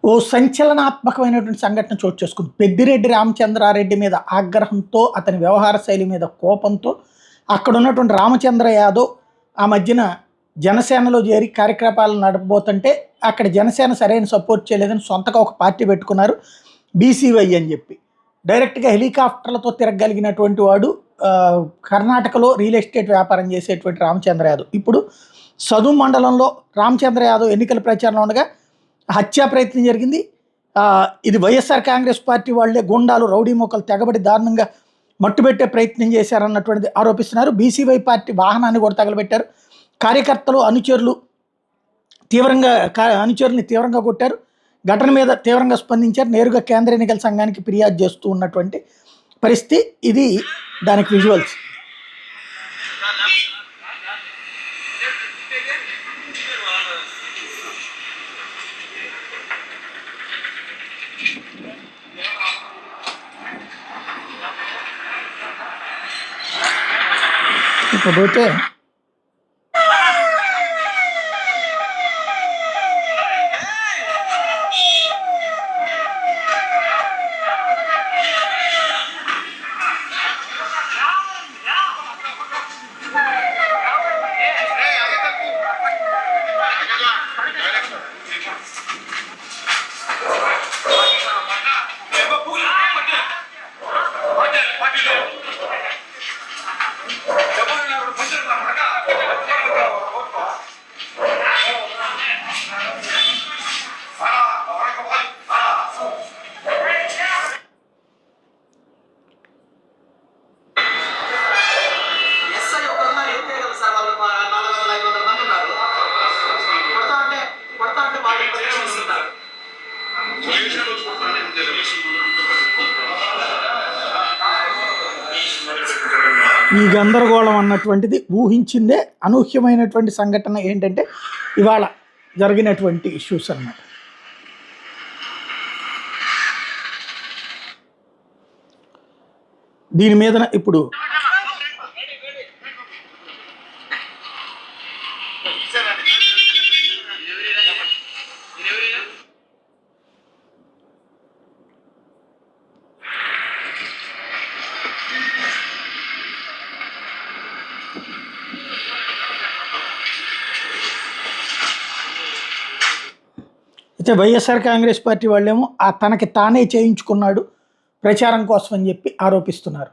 ఓ సంచలనాత్మకమైనటువంటి సంఘటన చోటు చేసుకుంది. పెద్దిరెడ్డి రామచంద్రారెడ్డి మీద ఆగ్రహంతో, అతని వ్యవహార శైలి మీద కోపంతో అక్కడ ఉన్నటువంటి రామచంద్ర యాదవ్ ఆ మధ్యన జనసేనలో చేరి కార్యకలాపాలు నడపబోతుంటే అక్కడ జనసేన సరైన సపోర్ట్ చేయలేదని సొంతగా ఒక పార్టీ పెట్టుకున్నారు, బీసీవై అని చెప్పి. డైరెక్ట్గా హెలికాప్టర్లతో తిరగలిగినటువంటి వాడు కర్ణాటకలో రియల్ ఎస్టేట్ వ్యాపారం చేసేటువంటి రామచంద్ర యాదవ్ ఇప్పుడు సదుం మండలంలో రామచంద్ర యాదవ్ ఎన్నికల ప్రచారంలో ఉండగా హత్యా ప్రయత్నం జరిగింది. ఇది వైఎస్ఆర్ కాంగ్రెస్ పార్టీ వాళ్ళే గుండాలు రౌడీ మొక్కలు తెగబడి దారుణంగా మట్టుబెట్టే ప్రయత్నం చేశారన్నటువంటిది ఆరోపిస్తున్నారు. బీసీవై పార్టీ వాహనాన్ని కూడా తగలబెట్టారు. కార్యకర్తలు అనుచరుల్ని తీవ్రంగా కొట్టారు. ఘటన మీద తీవ్రంగా స్పందించారు. నేరుగా కేంద్ర ఎన్నికల సంఘానికి ఫిర్యాదు చేస్తూ ఉన్నటువంటి పరిస్థితి ఇది. దానికి విజువల్స్ ఇకపోతే ఈ గందరగోళం అన్నటువంటిది ఊహించిందే. అనూహ్యమైనటువంటి సంఘటన ఏంటంటే ఇవాళ జరిగినటువంటి ఇష్యూస్ అన్నమాట. దీని మీద ఇప్పుడు అయితే వైఎస్ఆర్ కాంగ్రెస్ పార్టీ వాళ్ళేమో తనకి తానే చేయించుకున్నాడు ప్రచారం కోసం అని చెప్పి ఆరోపిస్తున్నారు.